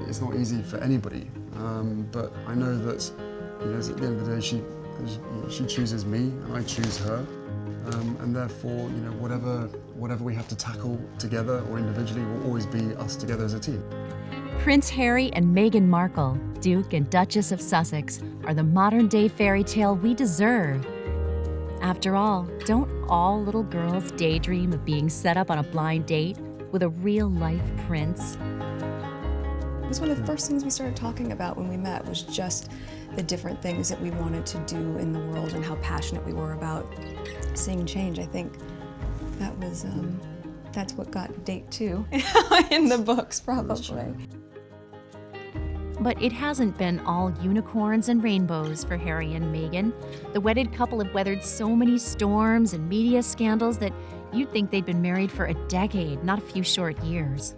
it's not easy for anybody, but I know that, you know, at the end of the day, she chooses me and I choose her, and therefore, you know, whatever we have to tackle together or individually will always be us together as a team. Prince Harry and Meghan Markle, Duke and Duchess of Sussex, are the modern-day fairy tale we deserve. After all, don't all little girls daydream of being set up on a blind date with a real-life prince? It was one of the first things we started talking about when we met, was just the different things that we wanted to do in the world and how passionate we were about seeing change. I think that was, that's what got date 2 in the books, probably. But it hasn't been all unicorns and rainbows for Harry and Meghan. The wedded couple have weathered so many storms and media scandals that you'd think they'd been married for a decade, not a few short years.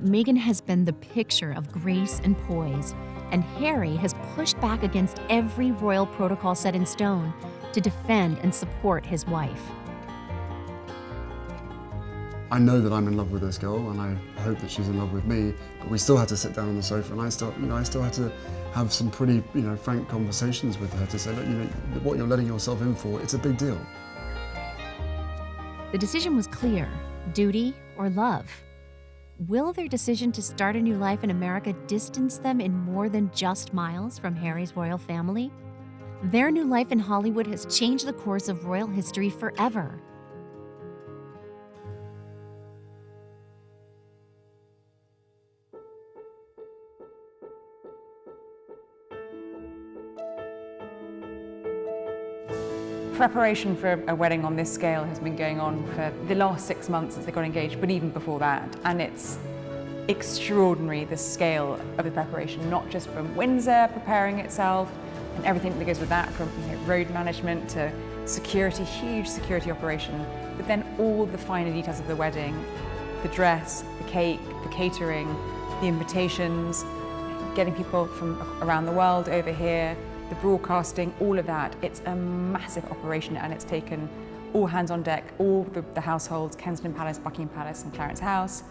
Meghan has been the picture of grace and poise, and Harry has pushed back against every royal protocol set in stone to defend and support his wife. I know that I'm in love with this girl, and I hope that she's in love with me, but we still had to sit down on the sofa, and I still had to have some pretty, you know, frank conversations with her to say, look, you know, what you're letting yourself in for, it's a big deal. The decision was clear: duty or love. Will their decision to start a new life in America distance them in more than just miles from Harry's royal family? Their new life in Hollywood has changed the course of royal history forever. Preparation for a wedding on this scale has been going on for the last 6 months since they got engaged, but even before that. And it's extraordinary, the scale of the preparation, not just from Windsor preparing itself and everything that goes with that, from, you know, road management to security, huge security operation, but then all the finer details of the wedding, the dress, the cake, the catering, the invitations, getting people from around the world over here, the broadcasting, all of that. It's a massive operation, and it's taken all hands on deck, all the households, Kensington Palace, Buckingham Palace and Clarence House,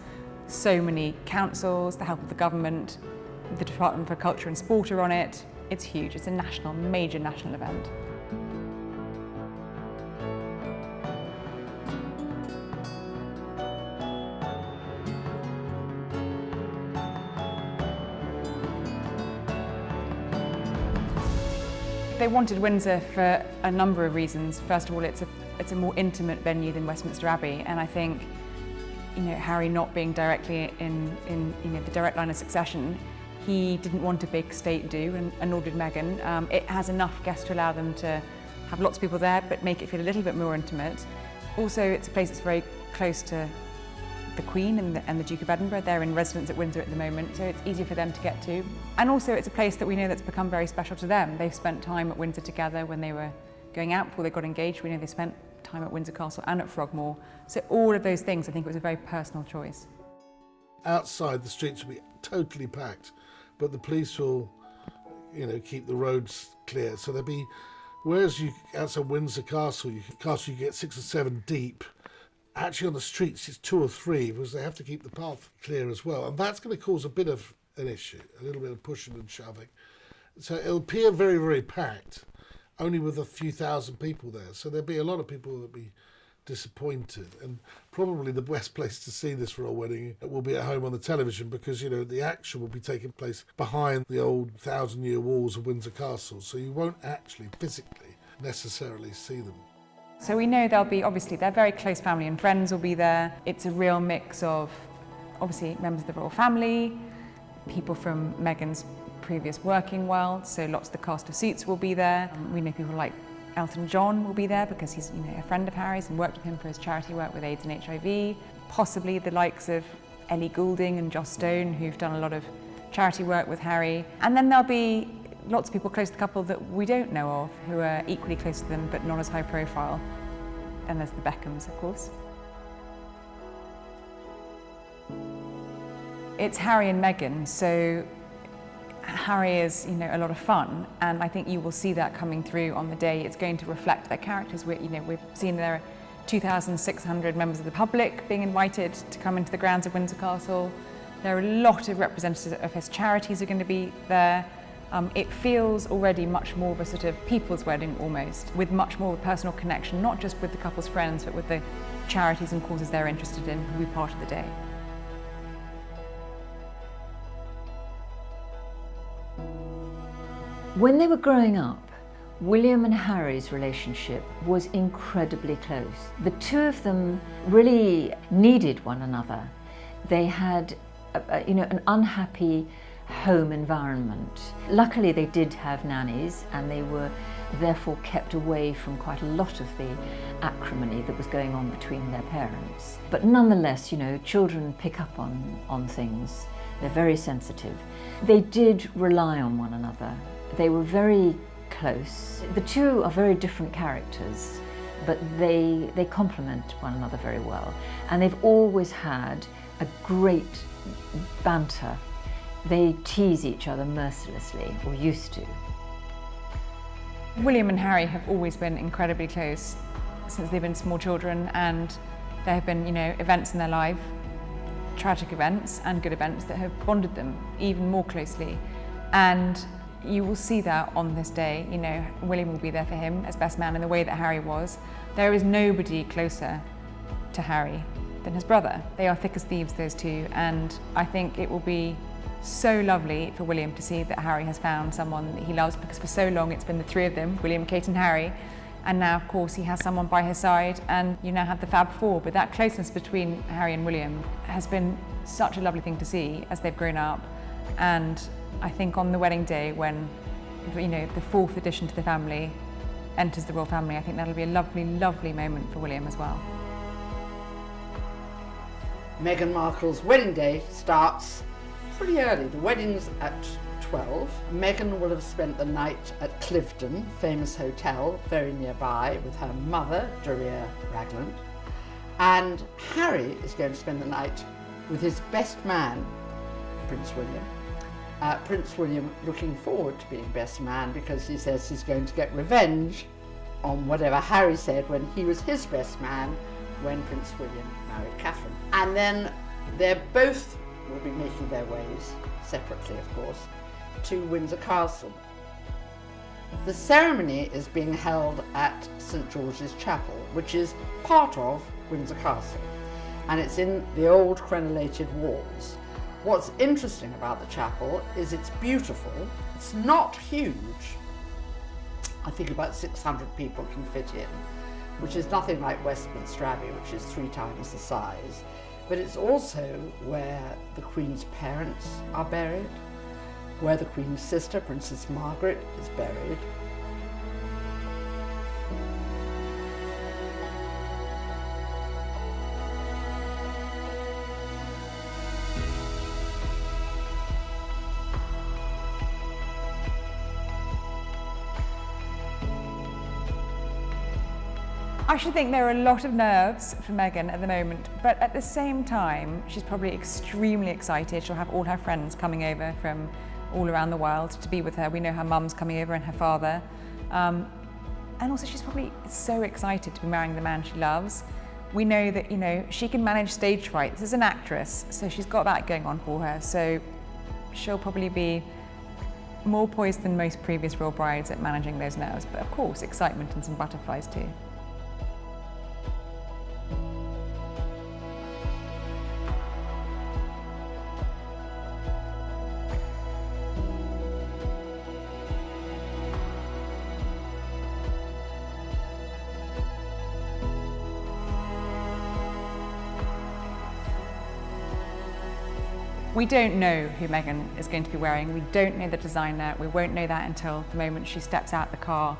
so many councils, the help of the government, the Department for Culture and Sport are on it. It's huge. It's a national, major national event. They wanted Windsor for a number of reasons. First of all, it's a more intimate venue than Westminster Abbey, and I think, you know, Harry not being directly in you know, the direct line of succession, he didn't want a big state do, and nor did Meghan. It has enough guests to allow them to have lots of people there, but make it feel a little bit more intimate. Also, it's a place that's very close to the Queen and the Duke of Edinburgh. They're in residence at Windsor at the moment, so it's easy for them to get to. And also, it's a place that we know that's become very special to them. They've spent time at Windsor together when they were going out before they got engaged. We know they spent time at Windsor Castle and at Frogmore. So all of those things, I think it was a very personal choice. Outside, the streets will be totally packed, but the police will, you know, keep the roads clear. So there'll be, whereas you outside Windsor Castle, you get 6 or 7 deep. Actually on the streets it's 2 or 3, because they have to keep the path clear as well, and that's going to cause a bit of an issue, a little bit of pushing and shoving. So it'll appear very, very packed, only with a few thousand people there. So there'll be a lot of people that'll be disappointed, and probably the best place to see this royal wedding will be at home on the television, because, you know, the action will be taking place behind the old 1,000-year walls of Windsor Castle, so you won't actually physically necessarily see them. So we know there'll be, obviously, their very close family and friends will be there. It's a real mix of, obviously, members of the royal family, people from Meghan's previous working world, so lots of the cast of Suits will be there. We know people like Elton John will be there because he's, you know, a friend of Harry's and worked with him for his charity work with AIDS and HIV. Possibly the likes of Ellie Goulding and Joss Stone, who've done a lot of charity work with Harry. And then there'll be lots of people close to the couple that we don't know of, who are equally close to them but not as high profile. And there's the Beckhams, of course. It's Harry and Meghan, so Harry is, you know, a lot of fun, and I think you will see that coming through on the day. It's going to reflect their characters. We've seen there are 2,600 members of the public being invited to come into the grounds of Windsor Castle. There are a lot of representatives of his charities are going to be there. It feels already much more of a sort of people's wedding almost, with much more of a personal connection, not just with the couple's friends, but with the charities and causes they're interested in who will be part of the day. When they were growing up, William and Harry's relationship was incredibly close. The two of them really needed one another. They had, an unhappy home environment. Luckily, they did have nannies, and they were therefore kept away from quite a lot of the acrimony that was going on between their parents. But nonetheless, children pick up on things. They're very sensitive. They did rely on one another. They were very close. The two are very different characters, but they complement one another very well. And they've always had a great banter. They tease each other mercilessly, or used to. William and Harry have always been incredibly close since they've been small children, and there have been, events in their life, tragic events and good events, that have bonded them even more closely. And you will see that on this day. William will be there for him as best man in the way that Harry was. There is nobody closer to Harry than his brother. They are thick as thieves, those two, and I think it will be so lovely for William to see that Harry has found someone that he loves, because for so long it's been the three of them, William, Kate and Harry, and now of course he has someone by his side, and you now have the Fab Four. But that closeness between Harry and William has been such a lovely thing to see as they've grown up. And I think on the wedding day, when the fourth addition to the family enters the royal family, I think that'll be a lovely, lovely moment for William as well. Meghan Markle's wedding day starts pretty early. The wedding's at 12. Meghan will have spent the night at Cliveden, famous hotel very nearby, with her mother, Doria Ragland. And Harry is going to spend the night with his best man, Prince William. Prince William looking forward to being best man, because he says he's going to get revenge on whatever Harry said when he was his best man when Prince William married Catherine. And then they're both will be making their ways, separately of course, to Windsor Castle. The ceremony is being held at St George's Chapel, which is part of Windsor Castle, and it's in the old crenellated walls. What's interesting about the chapel is it's beautiful. It's not huge. I think about 600 people can fit in, which is nothing like Westminster Abbey, which is 3 times the size. But it's also where the Queen's parents are buried, where the Queen's sister, Princess Margaret, is buried. I should think there are a lot of nerves for Meghan at the moment, but at the same time, she's probably extremely excited. She'll have all her friends coming over from all around the world to be with her. We know her mum's coming over and her father. And also she's probably so excited to be marrying the man she loves. We know that, she can manage stage fright. This is an actress, so she's got that going on for her. So she'll probably be more poised than most previous royal brides at managing those nerves, but of course, excitement and some butterflies too. We don't know who Meghan is going to be wearing. We don't know the designer. We won't know that until the moment she steps out the car.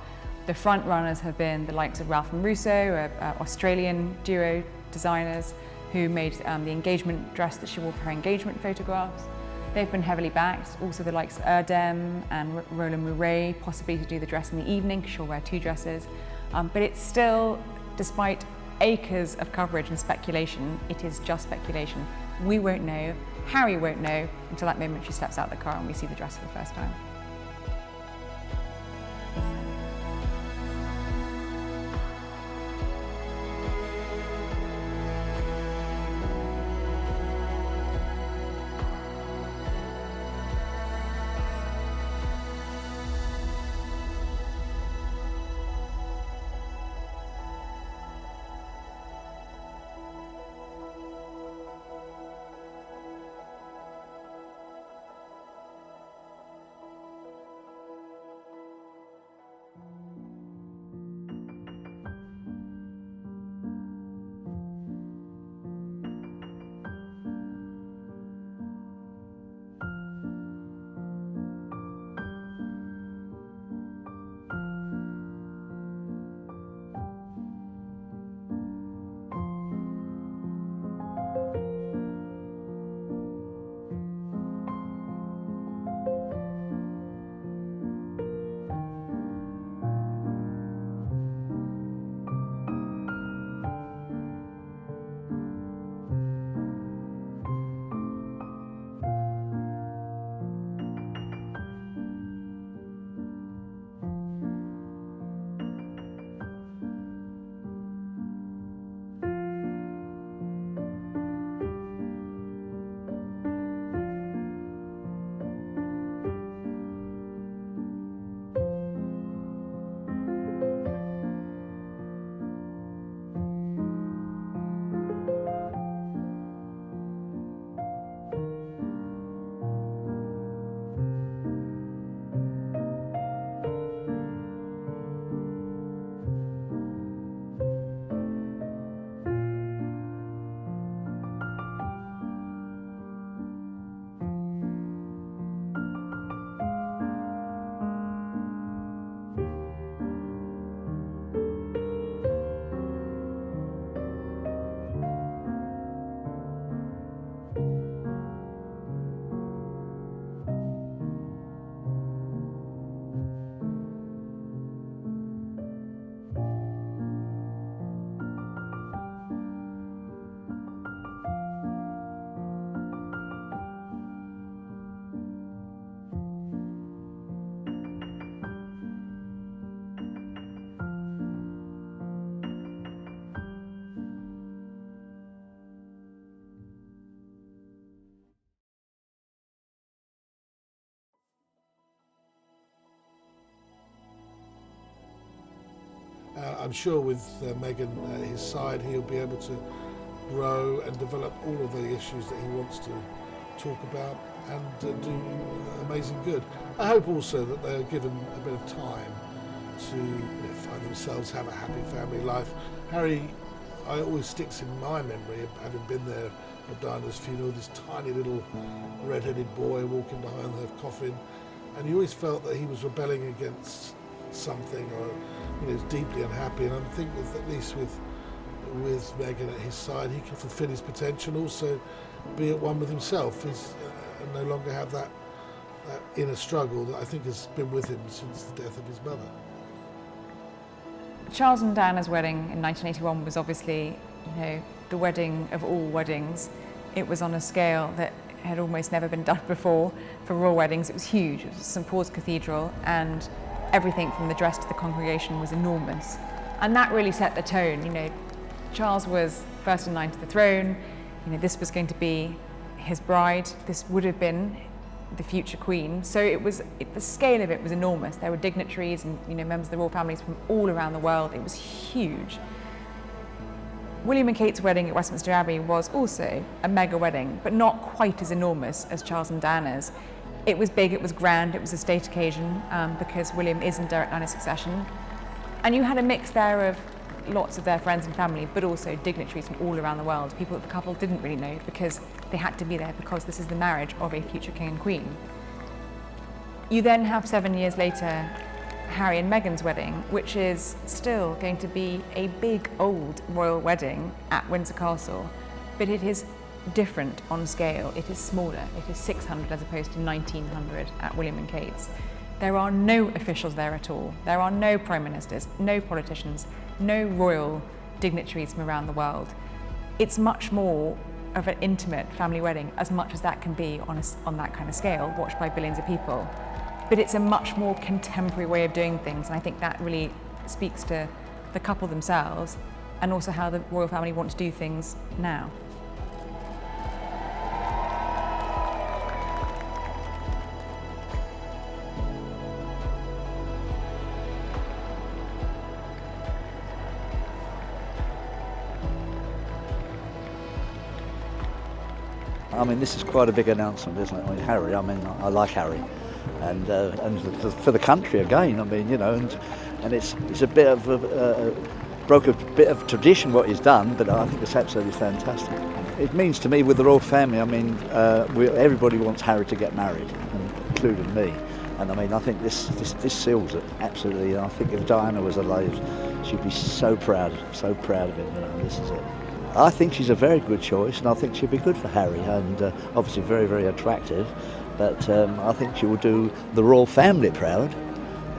The front runners have been the likes of Ralph and Russo, Australian duo designers who made the engagement dress that she wore for her engagement photographs. They've been heavily backed. Also the likes of Erdem and Roland Mouret, possibly to do the dress in the evening, because she'll wear 2 dresses. But it's still, despite acres of coverage and speculation, it is just speculation. We won't know. Harry won't know until that moment she steps out the car and we see the dress for the first time. I'm sure with Meghan at his side, he'll be able to grow and develop all of the issues that he wants to talk about and do amazing good. I hope also that they're given a bit of time to find themselves, have a happy family life. Harry, I always sticks in my memory of having been there at Diana's funeral, this tiny little red-headed boy walking behind her coffin, and you always felt that he was rebelling against something, or he was deeply unhappy. And I think at least with Meghan at his side, he can fulfil his potential and also be at one with himself. He's no longer have that inner struggle that I think has been with him since the death of his mother. Charles and Diana's wedding in 1981 was obviously, the wedding of all weddings. It was on a scale that had almost never been done before for royal weddings. It was huge. It was St Paul's Cathedral, and everything from the dress to the congregation was enormous. And that really set the tone. Charles was first in line to the throne. This was going to be his bride. This would have been the future queen. So the scale of it was enormous. There were dignitaries and members of the royal families from all around the world. It was huge. William and Kate's wedding at Westminster Abbey was also a mega wedding, but not quite as enormous as Charles and Diana's. It was big, it was grand, it was a state occasion because William is in direct line of succession. And you had a mix there of lots of their friends and family, but also dignitaries from all around the world, people that the couple didn't really know because they had to be there because this is the marriage of a future king and queen. You then have 7 years later Harry and Meghan's wedding, which is still going to be a big old royal wedding at Windsor Castle, but it is different on scale. It is smaller. It is 600 as opposed to 1900 at William and Kate's. There are no officials there at all. There are no prime ministers, no politicians, no royal dignitaries from around the world. It's much more of an intimate family wedding, as much as that can be on that kind of scale, watched by billions of people. But it's a much more contemporary way of doing things, and I think that really speaks to the couple themselves and also how the royal family want to do things now. I mean, this is quite a big announcement, isn't it? Harry, I like Harry. And for the country again, and it's a bit of broke a bit of tradition what he's done, but I think it's absolutely fantastic. It means to me with the royal family, everybody wants Harry to get married, including me. And I think this seals it absolutely. And I think if Diana was alive, she'd be so proud of him. This is it. I think she's a very good choice, and I think she'd be good for Harry, and obviously very, very attractive. But I think she will do the royal family proud,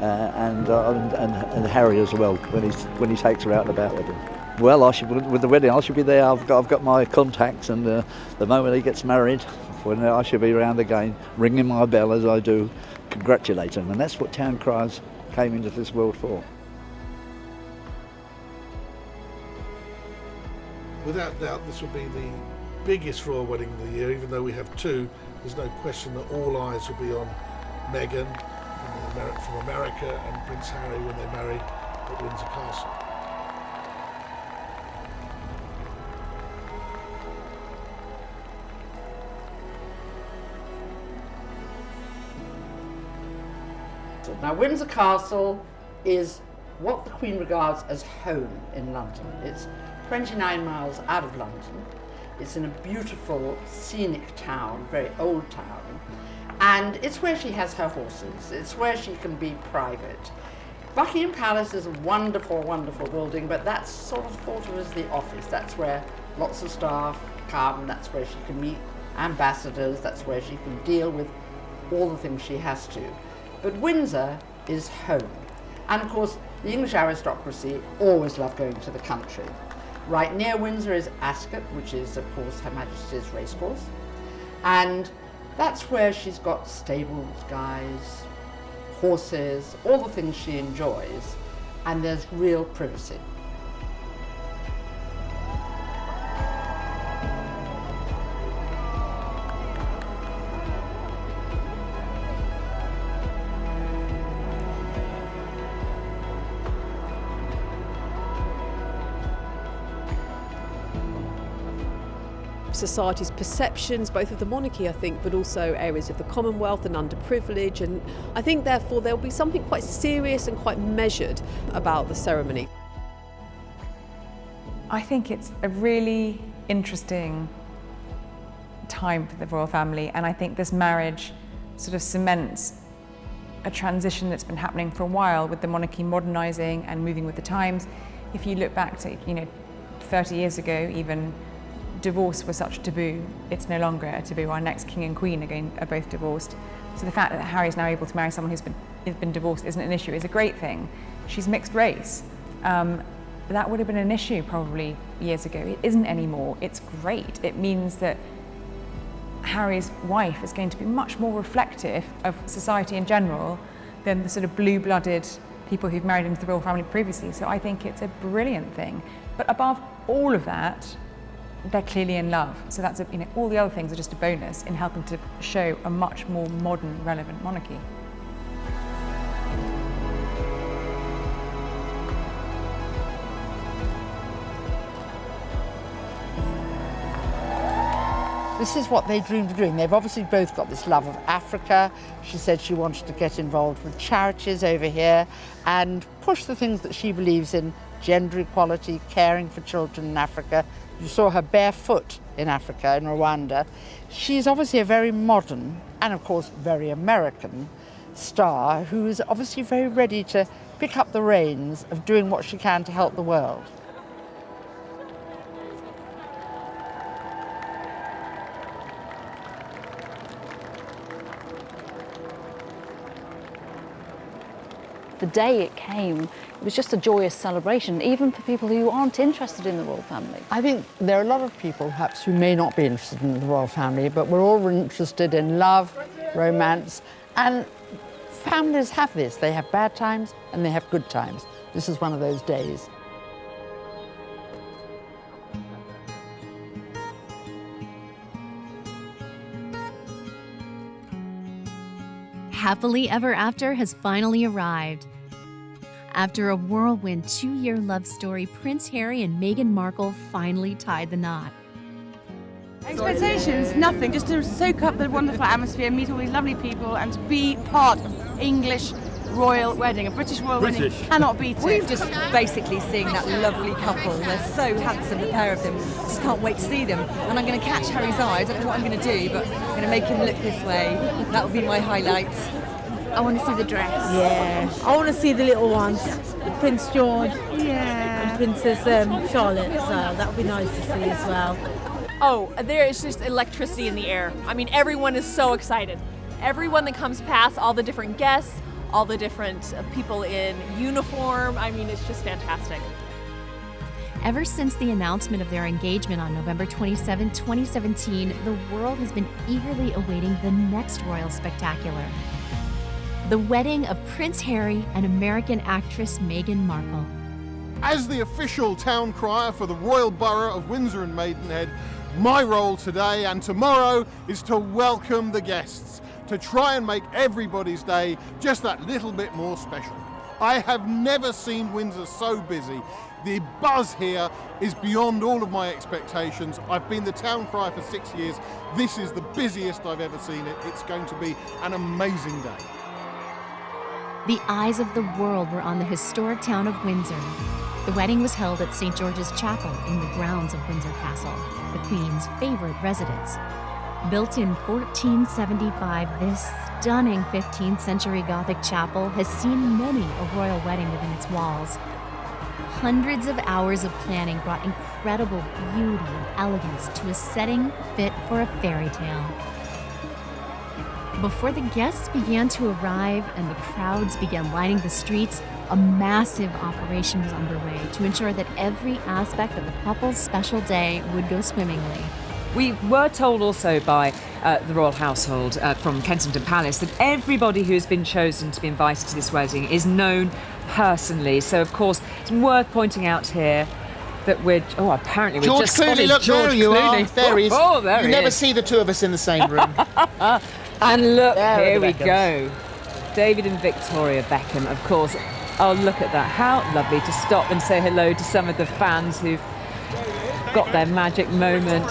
and Harry as well when he takes her out and about with him. Well, with the wedding, I should be there. I've got my contacts, and the moment he gets married, I should be around again, ringing my bell as I do, congratulate him, and that's what Town Criers came into this world for. Without doubt, this will be the biggest royal wedding of the year, even though we have two. There's no question that all eyes will be on Meghan from America and Prince Harry when they marry at Windsor Castle. Now, Windsor Castle is what the Queen regards as home in London. It's 29 miles out of London. It's in a beautiful, scenic town, very old town, and it's where she has her horses. It's where she can be private. Buckingham Palace is a wonderful, wonderful building, but that's sort of thought of as the office. That's where lots of staff come, that's where she can meet ambassadors, that's where she can deal with all the things she has to. But Windsor is home. And of course, the English aristocracy always love going to the country. Right near Windsor is Ascot, which is, of course, Her Majesty's racecourse. And that's where she's got stables, guys, horses, all the things she enjoys, and there's real privacy. society's perceptions, both of the monarchy, I think, but also areas of the Commonwealth and underprivilege. And I think, therefore, there'll be something quite serious and quite measured about the ceremony. I think it's a really interesting time for the royal family, and I think this marriage sort of cements a transition that's been happening for a while, with the monarchy modernising and moving with the times. If you look back to, 30 years ago, even, divorce was such a taboo. It's no longer a taboo. Our next king and queen again are both divorced. So the fact that Harry is now able to marry someone who's been divorced isn't an issue. It's a great thing. She's mixed race. That would have been an issue probably years ago. It isn't anymore. It's great. It means that Harry's wife is going to be much more reflective of society in general than the sort of blue-blooded people who've married into the royal family previously. So I think it's a brilliant thing. But above all of that, they're clearly in love. So that's all the other things are just a bonus in helping to show a much more modern, relevant monarchy. This is what they dreamed of doing. They've obviously both got this love of Africa. She said she wanted to get involved with charities over here and push the things that she believes in: gender equality, caring for children in Africa. You saw her barefoot in Africa, in Rwanda. She's obviously a very modern and, of course, very American star who is obviously very ready to pick up the reins of doing what she can to help the world. The day it came, it was just a joyous celebration, even for people who aren't interested in the royal family. I think there are a lot of people, perhaps, who may not be interested in the royal family, but we're all interested in love, romance, and families have this. They have bad times and they have good times. This is one of those days. Happily Ever After has finally arrived. After a whirlwind 2-year love story, Prince Harry and Meghan Markle finally tied the knot. Expectations, nothing, just to soak up the wonderful atmosphere, meet all these lovely people and to be part of English royal wedding. A British royal wedding cannot beat it. We've just basically seeing that lovely couple. They're so handsome, the pair of them. Just can't wait to see them. And I'm going to catch Harry's eye. I don't know what I'm going to do, but I'm going to make him look this way. That will be my highlight. I want to see the dress. Yeah, I want to see the little ones, Prince George and Princess Charlotte, so that would be nice to see as well. Oh, there is just electricity in the air. I mean, everyone is so excited. Everyone that comes past, all the different guests, all the different people in uniform, I mean, it's just fantastic. Ever since the announcement of their engagement on November 27, 2017, the world has been eagerly awaiting the next royal spectacular. The wedding of Prince Harry and American actress Meghan Markle. As the official town crier for the Royal Borough of Windsor and Maidenhead, my role today and tomorrow is to welcome the guests, to try and make everybody's day just that little bit more special. I have never seen Windsor so busy. The buzz here is beyond all of my expectations. I've been the town crier for 6 years. This is the busiest I've ever seen it. It's going to be an amazing day. The eyes of the world were on the historic town of Windsor. The wedding was held at St. George's Chapel in the grounds of Windsor Castle, the Queen's favorite residence. Built in 1475, this stunning 15th century Gothic chapel has seen many a royal wedding within its walls. Hundreds of hours of planning brought incredible beauty and elegance to a setting fit for a fairy tale. Before the guests began to arrive and the crowds began lining the streets, a massive operation was underway to ensure that every aspect of the couple's special day would go swimmingly. We were told also by the royal household from Kensington Palace that everybody who's been chosen to be invited to this wedding is known personally. So, of course, it's worth pointing out here that apparently we're George just Clooney, spotted look, George there you Clooney. are. There he is. Oh, there you he never is. see the two of us in the same room. And look, There here are the we Beckhams. go. David and Victoria Beckham, of course. Oh, look at that. How lovely to stop and say hello to some of the fans who've got their magic moment.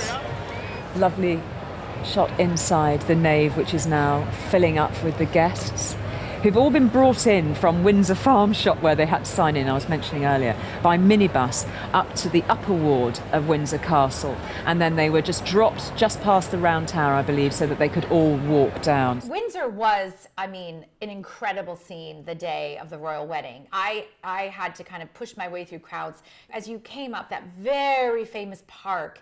lovely shot inside the nave, which is now filling up with the guests, who've all been brought in from Windsor Farm Shop, where they had to sign in, I was mentioning earlier, by minibus up to the upper ward of Windsor Castle. And then they were just dropped just past the Round Tower, I believe, so that they could all walk down. Windsor was, I mean, an incredible scene the day of the royal wedding. I had to kind of push my way through crowds. As you came up that very famous park,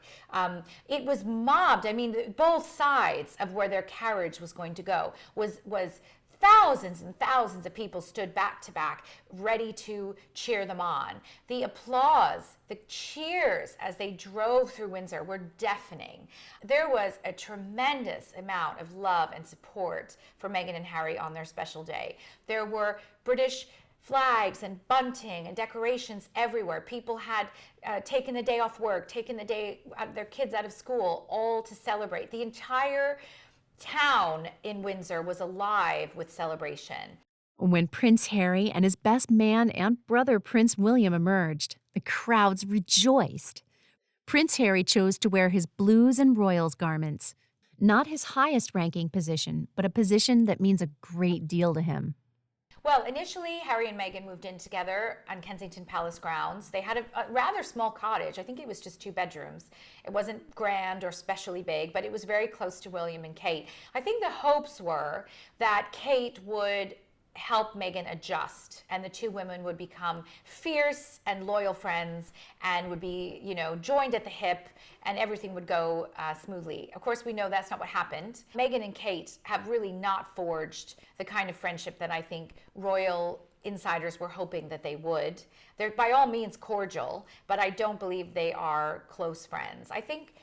it was mobbed. I mean, both sides of where their carriage was going to go was thousands and thousands of people stood back to back, ready to cheer them on. The applause, the cheers as they drove through Windsor were deafening. There was a tremendous amount of love and support for Meghan and Harry on their special day. There were British flags and bunting and decorations everywhere. People had taken the day off work, taken the day, their kids out of school, all to celebrate. The entire town in Windsor was alive with celebration. When Prince Harry and his best man and brother Prince William emerged, the crowds rejoiced. Prince Harry chose to wear his blues and royals garments, not his highest ranking position, but a position that means a great deal to him. Well, initially, Harry and Meghan moved in together on Kensington Palace grounds. They had a rather small cottage. I think it was just 2 bedrooms. It wasn't grand or especially big, but it was very close to William and Kate. I think the hopes were that Kate would help Meghan adjust, and the 2 women would become fierce and loyal friends and would be, you know, joined at the hip, and everything would go smoothly. Of course, we know that's not what happened. Meghan and Kate have really not forged the kind of friendship that I think royal insiders were hoping that they would. They're by all means cordial, but I don't believe they are close friends. I think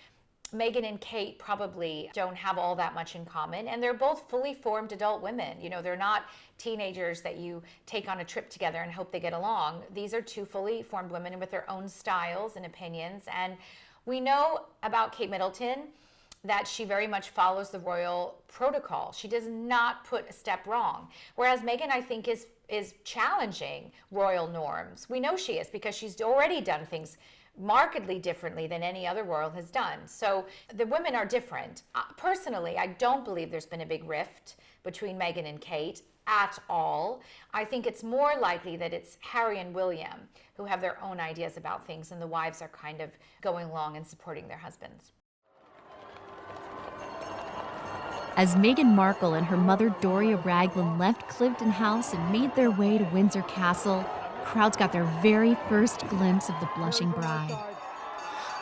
Meghan and Kate probably don't have all that much in common, and they're both fully formed adult women. You know, they're not teenagers that you take on a trip together and hope they get along. These are 2 fully formed women with their own styles and opinions, and we know about Kate Middleton that she very much follows the royal protocol. She does not put a step wrong, whereas Meghan, I think, is challenging royal norms. We know she is because she's already done things markedly differently than any other royal has done. So the women are different. Personally, I don't believe there's been a big rift between Meghan and Kate at all. I think it's more likely that it's Harry and William who have their own ideas about things, and the wives are kind of going along and supporting their husbands. As Meghan Markle and her mother Doria Raglan left Cliveden House and made their way to Windsor Castle, crowds got their very first glimpse of the blushing bride.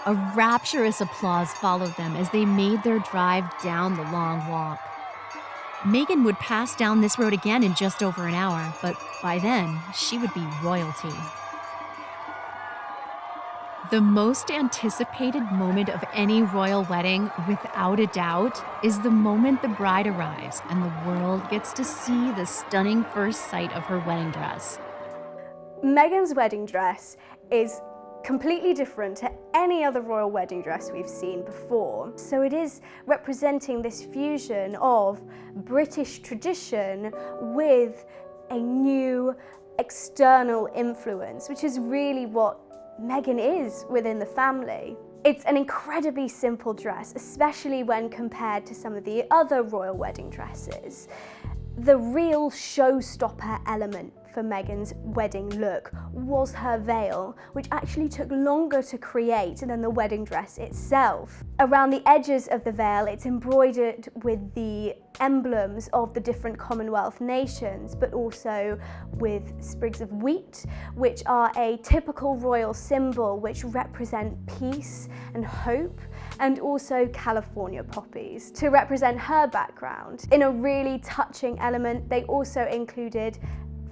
A rapturous applause followed them as they made their drive down the long walk. Meghan would pass down this road again in just over an hour, but by then, she would be royalty. The most anticipated moment of any royal wedding, without a doubt, is the moment the bride arrives and the world gets to see the stunning first sight of her wedding dress. Meghan's wedding dress is completely different to any other royal wedding dress we've seen before. So it is representing this fusion of British tradition with a new external influence, which is really what Meghan is within the family. It's an incredibly simple dress, especially when compared to some of the other royal wedding dresses. The real showstopper element for Meghan's wedding look was her veil, which actually took longer to create than the wedding dress itself. Around the edges of the veil, it's embroidered with the emblems of the different Commonwealth nations, but also with sprigs of wheat, which are a typical royal symbol which represent peace and hope, and also California poppies to represent her background. In a really touching element, they also included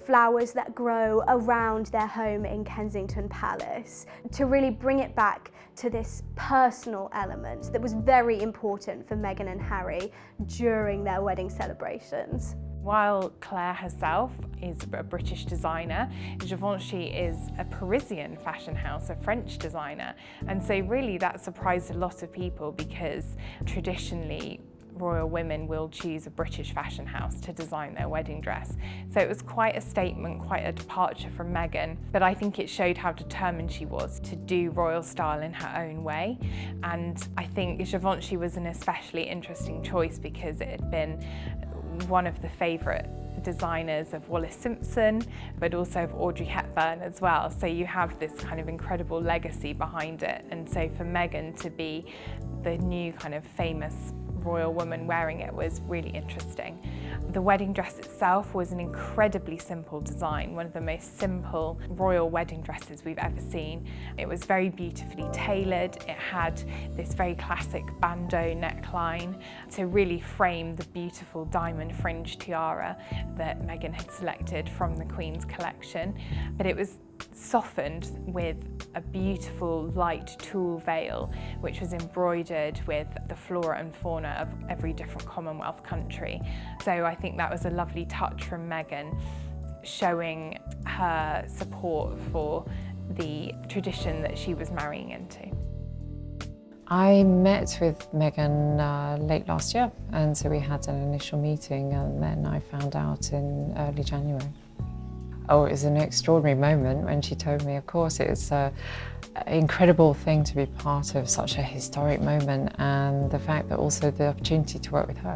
flowers that grow around their home in Kensington Palace to really bring it back to this personal element that was very important for Meghan and Harry during their wedding celebrations. While Claire herself is a British designer, Givenchy is a Parisian fashion house, a French designer. And so really that surprised a lot of people because traditionally royal women will choose a British fashion house to design their wedding dress. So it was quite a statement, quite a departure from Meghan, but I think it showed how determined she was to do royal style in her own way. And I think Givenchy was an especially interesting choice because it had been one of the favourite designers of Wallis Simpson, but also of Audrey Hepburn as well. So you have this kind of incredible legacy behind it. And so for Meghan to be the new kind of famous royal woman wearing it was really interesting. The wedding dress itself was an incredibly simple design, one of the most simple royal wedding dresses we've ever seen. It was very beautifully tailored. It had this very classic bandeau neckline to really frame the beautiful diamond fringe tiara that Meghan had selected from the Queen's collection. But it was softened with a beautiful light tulle veil, which was embroidered with the flora and fauna of every different Commonwealth country. So I think that was a lovely touch from Meghan, showing her support for the tradition that she was marrying into. I met with Meghan late last year, and so we had an initial meeting, and then I found out in early January. Oh, it was an extraordinary moment when she told me. Of course, it's an incredible thing to be part of such a historic moment, and the fact that also the opportunity to work with her.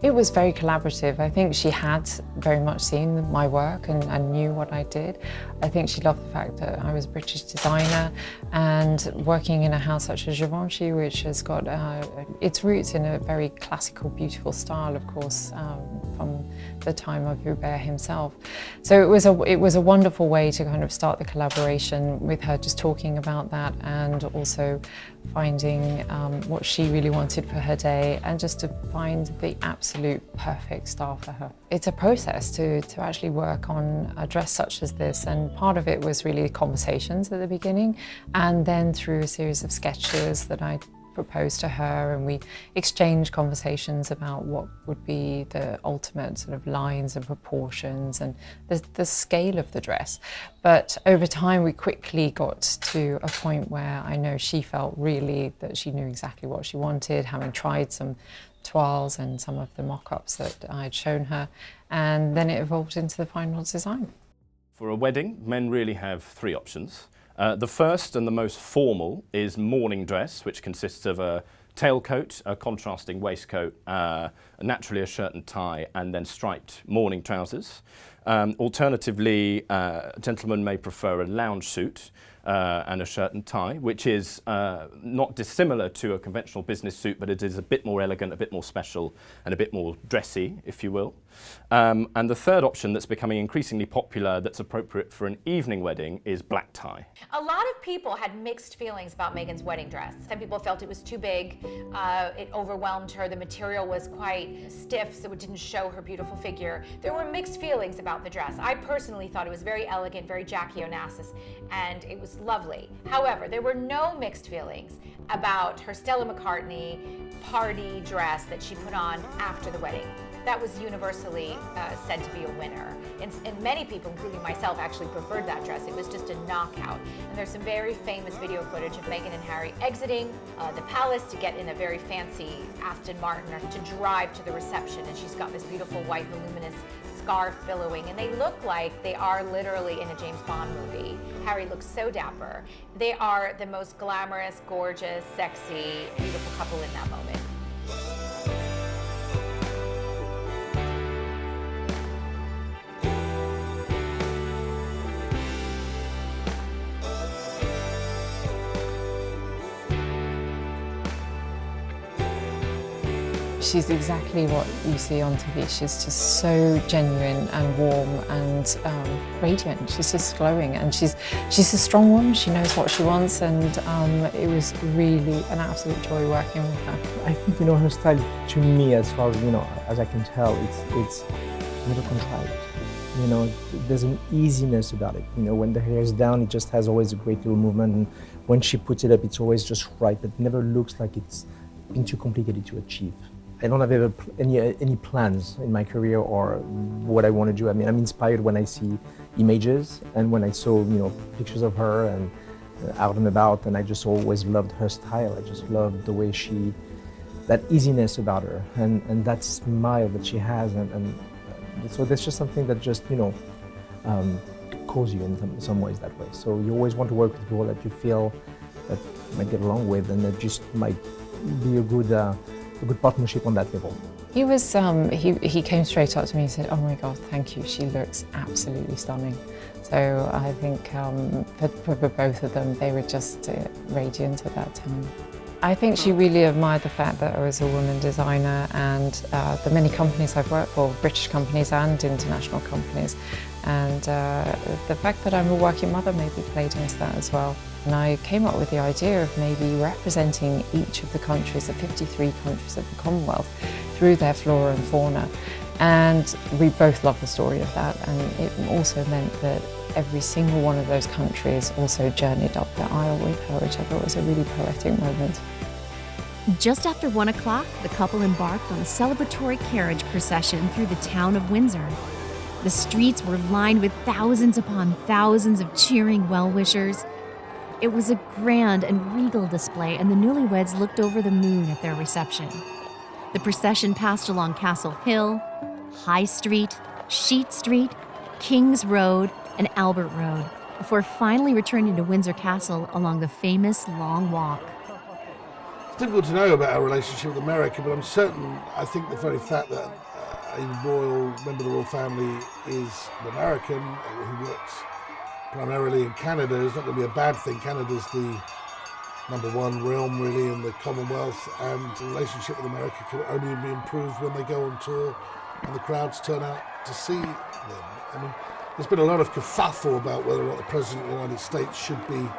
It was very collaborative. I think she had very much seen my work and knew what I did. I think she loved the fact that I was a British designer and working in a house such as Givenchy, which has got its roots in a very classical, beautiful style, of course, from the time of Hubert himself. So it was a wonderful way to kind of start the collaboration with her, just talking about that and also finding what she really wanted for her day and just to find the absolute perfect style for her. It's a process to actually work on a dress such as this, and part of it was really conversations at the beginning, and then through a series of sketches that I proposed to her, and we exchanged conversations about what would be the ultimate sort of lines and proportions and the scale of the dress. But over time we quickly got to a point where I know she felt really that she knew exactly what she wanted, having tried some toiles and some of the mock-ups that I'd shown her, and then it evolved into the final design. For a wedding, men really have three options. The first and the most formal is morning dress, which consists of a tailcoat, a contrasting waistcoat, naturally a shirt and tie, and then striped morning trousers. Alternatively, a gentleman may prefer a lounge suit and a shirt and tie, which is not dissimilar to a conventional business suit, but it is a bit more elegant, a bit more special, and a bit more dressy, if you will. And the third option that's becoming increasingly popular that's appropriate for an evening wedding is black tie. A lot of people had mixed feelings about Meghan's wedding dress. Some people felt it was too big, it overwhelmed her, the material was quite stiff so it didn't show her beautiful figure. There were mixed feelings about the dress. I personally thought it was very elegant, very Jackie Onassis, and it was lovely. However, there were no mixed feelings about her Stella McCartney party dress that she put on after the wedding. That was universally said to be a winner. And many people, including myself, actually preferred that dress. It was just a knockout. And there's some very famous video footage of Meghan and Harry exiting the palace to get in a very fancy Aston Martin or to drive to the reception. And she's got this beautiful white voluminous scarf billowing, and they look like they are literally in a James Bond movie. Harry looks so dapper. They are the most glamorous, gorgeous, sexy, beautiful couple in that moment. She's exactly what you see on TV. She's just so genuine and warm and radiant. She's just glowing, and she's a strong woman. She knows what she wants, and it was really an absolute joy working with her. I think, you know, her style, to me, as far as, you know, as I can tell, it's never contrived. You know, there's an easiness about it. You know, when the hair is down, it just has always a great little movement, and when she puts it up, it's always just right. It never looks like it's been too complicated to achieve. I don't have any plans in my career or what I want to do. I mean, I'm inspired when I see images and when I saw, you know, pictures of her and out and about, and I just always loved her style. I just loved the way she that easiness about her, and that smile that she has, and so there's just something that just, you know, calls you in some ways that way. So you always want to work with people that you feel that you might get along with, and that just might be a good partnership on that level. He was, he came straight up to me and said, "Oh my God, thank you, she looks absolutely stunning." So I think for both of them, they were just radiant at that time. I think she really admired the fact that I was a woman designer, and the many companies I've worked for, British companies and international companies, and the fact that I'm a working mother maybe played into that as well. And I came up with the idea of maybe representing each of the countries, the 53 countries of the Commonwealth, through their flora and fauna. And we both love the story of that, and it also meant that every single one of those countries also journeyed up the aisle with her, which I thought was a really poetic moment. Just after 1 o'clock, the couple embarked on a celebratory carriage procession through the town of Windsor. The streets were lined with thousands upon thousands of cheering well-wishers. It was a grand and regal display, and the newlyweds looked over the moon at their reception. The procession passed along Castle Hill, High Street, Sheet Street, King's Road, and Albert Road, before finally returning to Windsor Castle along the famous Long Walk. It's difficult to know about our relationship with America, but I'm certain, I think the very fact that a royal member of the royal family is an American who works primarily in Canada is not going to be a bad thing. Canada's the #1 realm really in the Commonwealth, and the relationship with America can only be improved when they go on tour and the crowds turn out to see them. I mean, there's been a lot of kerfuffle about whether or not the President of the United States should be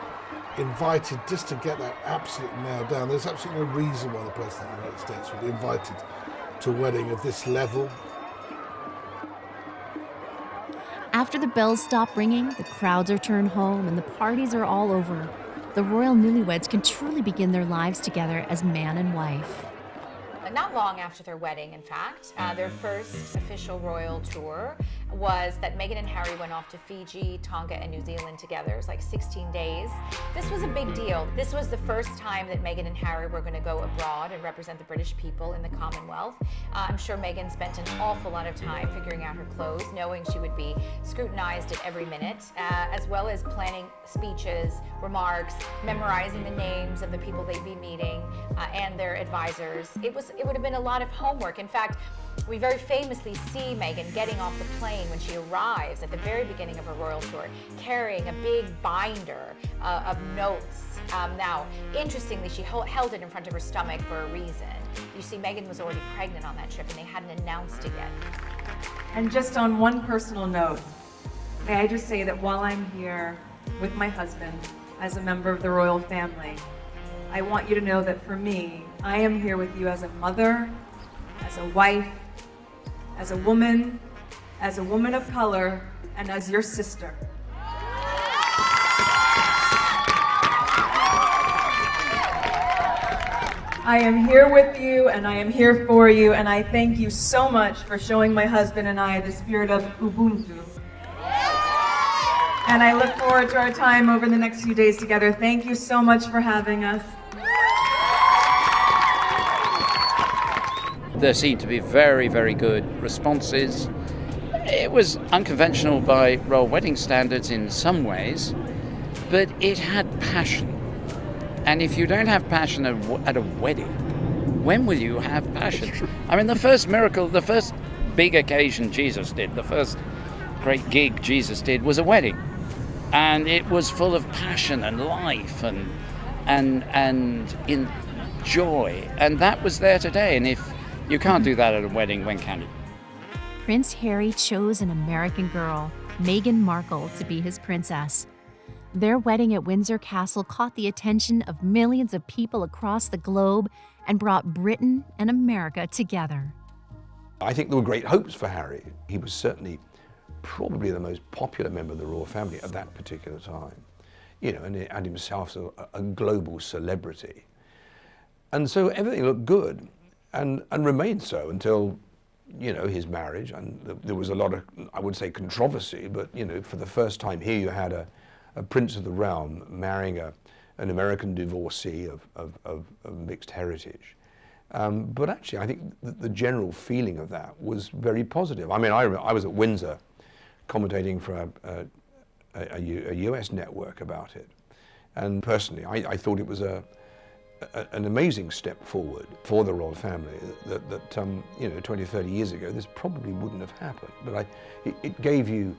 invited, just to get that absolutely nailed down. There's absolutely no reason why the President of the United States would be invited to a wedding of this level. After the bells stop ringing, the crowds are turned home, and the parties are all over. The royal newlyweds can truly begin their lives together as man and wife. Not long after their wedding, in fact, their first official royal tour was that Meghan and Harry went off to Fiji, Tonga, and New Zealand together. It was like 16 days. This was a big deal. This was the first time that Meghan and Harry were going to go abroad and represent the British people in the Commonwealth. I'm sure Meghan spent an awful lot of time figuring out her clothes, knowing she would be scrutinized at every minute, as well as planning speeches, remarks, memorizing the names of the people they'd be meeting, and their advisors. It would have been a lot of homework. In fact, we very famously see Meghan getting off the plane when she arrives at the very beginning of her royal tour, carrying a big binder of notes. Now, interestingly, she held it in front of her stomach for a reason. You see, Meghan was already pregnant on that trip, and they hadn't announced it yet. And just on one personal note, may I just say that while I'm here with my husband as a member of the royal family, I want you to know that for me, I am here with you as a mother, as a wife, as a woman of color, and as your sister. I am here with you, and I am here for you, and I thank you so much for showing my husband and I the spirit of Ubuntu. And I look forward to our time over the next few days together. Thank you so much for having us. There seemed to be very, very good responses. It was unconventional by royal wedding standards in some ways, but it had passion. And if you don't have passion at a wedding, when will you have passion? I mean, the first miracle, the first big occasion Jesus did, the first great gig Jesus did was a wedding. And it was full of passion and life and in joy. And that was there today. And if you can't do that at a wedding, when can you? Prince Harry chose an American girl, Meghan Markle, to be his princess. Their wedding at Windsor Castle caught the attention of millions of people across the globe and brought Britain and America together. I think there were great hopes for Harry. He was certainly probably the most popular member of the royal family at that particular time, you know, and himself a global celebrity. And so everything looked good and remained so until, you know, his marriage. And there was a lot of, I would say, controversy, but, you know, for the first time here you had a prince of the realm marrying an American divorcee of mixed heritage. But actually, I think the general feeling of that was very positive. I mean, I was at Windsor commentating for a US network about it. And personally, I thought it was an amazing step forward for the royal family that you know, 20, 30 years ago, this probably wouldn't have happened. But it gave you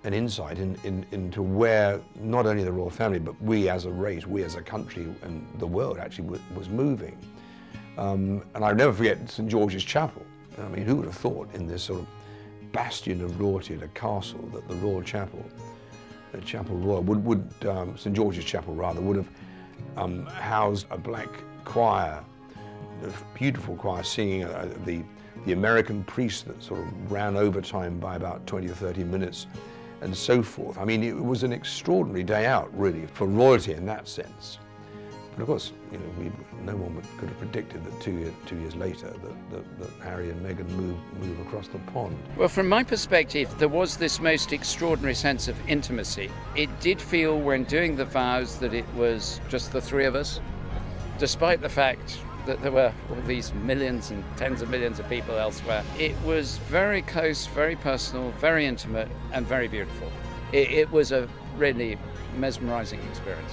an insight into where not only the royal family, but we as a race, we as a country and the world actually was moving. And I'll never forget St. George's Chapel. I mean, who would have thought in this sort of bastion of royalty at a castle that the Royal Chapel, the Chapel Royal, St. George's Chapel rather, would have housed a black choir, a beautiful choir singing the American priest that sort of ran overtime by about 20 or 30 minutes and so forth. I mean, it was an extraordinary day out, really, for royalty in that sense. But of course, you know, no one could have predicted that two years later that Harry and Meghan move across the pond. Well, from my perspective, there was this most extraordinary sense of intimacy. It did feel, when doing the vows, that it was just the three of us, despite the fact that there were all these millions and tens of millions of people elsewhere. It was very close, very personal, very intimate, and very beautiful. It was a really mesmerizing experience.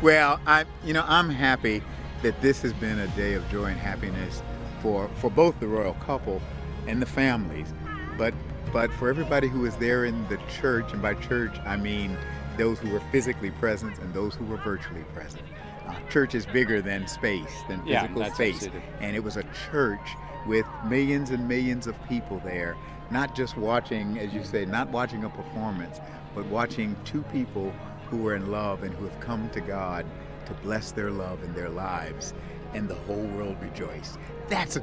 Well, I'm happy that this has been a day of joy and happiness for both the royal couple and the families, but for everybody who was there in the church, and by church I mean those who were physically present and those who were virtually present. Church is bigger than space, than physical space. Absolutely. And it was a church with millions and millions of people there, not just watching, as you say, not watching a performance, but watching two people who are in love and who have come to God to bless their love in their lives, and the whole world rejoiced. That's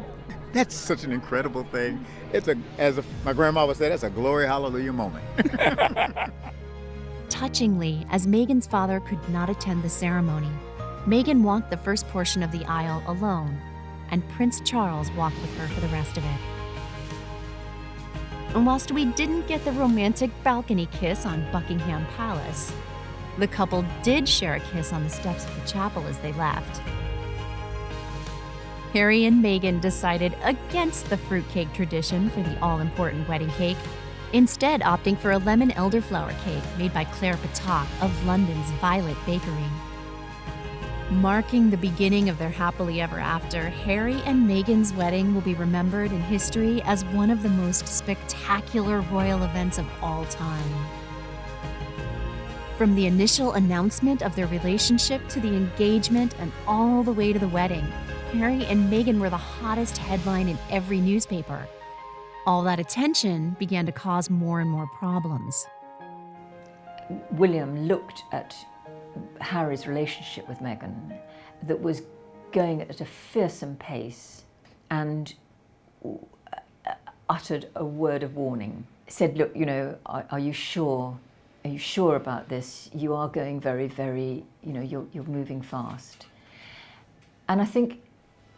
such an incredible thing. As my grandma would say, that's a glory hallelujah moment. Touchingly, as Meghan's father could not attend the ceremony, Meghan walked the first portion of the aisle alone, and Prince Charles walked with her for the rest of it. And whilst we didn't get the romantic balcony kiss on Buckingham Palace, the couple did share a kiss on the steps of the chapel as they left. Harry and Meghan decided against the fruitcake tradition for the all-important wedding cake, instead opting for a lemon elderflower cake made by Claire Patak of London's Violet Bakery. Marking the beginning of their happily ever after, Harry and Meghan's wedding will be remembered in history as one of the most spectacular royal events of all time. From the initial announcement of their relationship to the engagement and all the way to the wedding, Harry and Meghan were the hottest headline in every newspaper. All that attention began to cause more and more problems. William looked at Harry's relationship with Meghan that was going at a fearsome pace and uttered a word of warning. Said, look, you know, are you sure? Are you sure about this? You are going very, very, you know, you're moving fast. And I think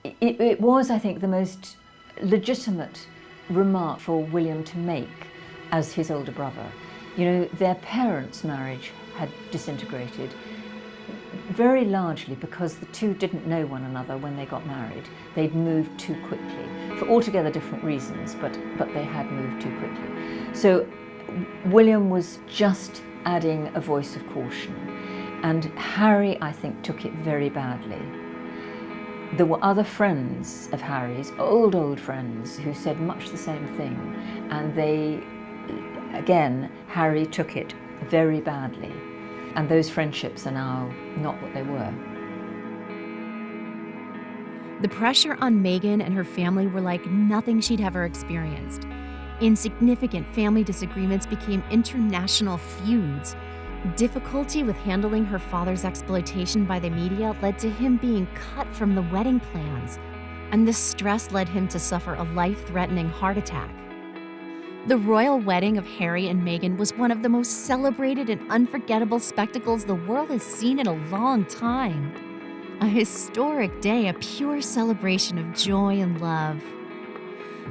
it was, I think, the most legitimate remark for William to make as his older brother. You know, their parents' marriage had disintegrated very largely because the two didn't know one another when they got married. They'd moved too quickly for altogether different reasons, but they had moved too quickly. So William was just adding a voice of caution, and Harry, I think, took it very badly. There were other friends of Harry's, old friends, who said much the same thing, and they, again, Harry took it very badly, and those friendships are now not what they were. The pressure on Meghan and her family were like nothing she'd ever experienced. Insignificant family disagreements became international feuds. Difficulty with handling her father's exploitation by the media led to him being cut from the wedding plans, and this stress led him to suffer a life-threatening heart attack. The royal wedding of Harry and Meghan was one of the most celebrated and unforgettable spectacles the world has seen in a long time. A historic day, a pure celebration of joy and love.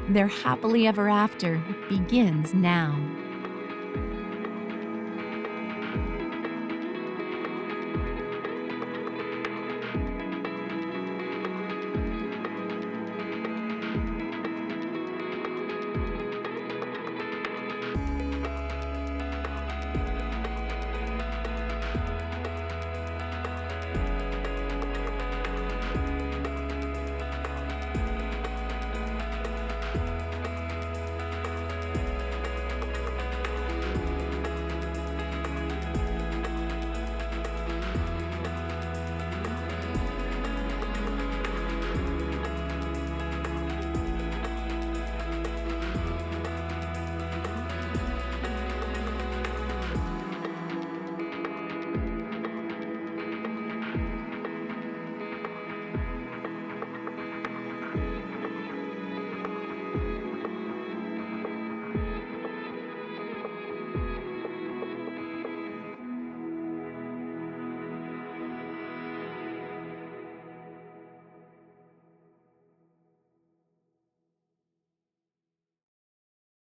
Their happily ever after begins now.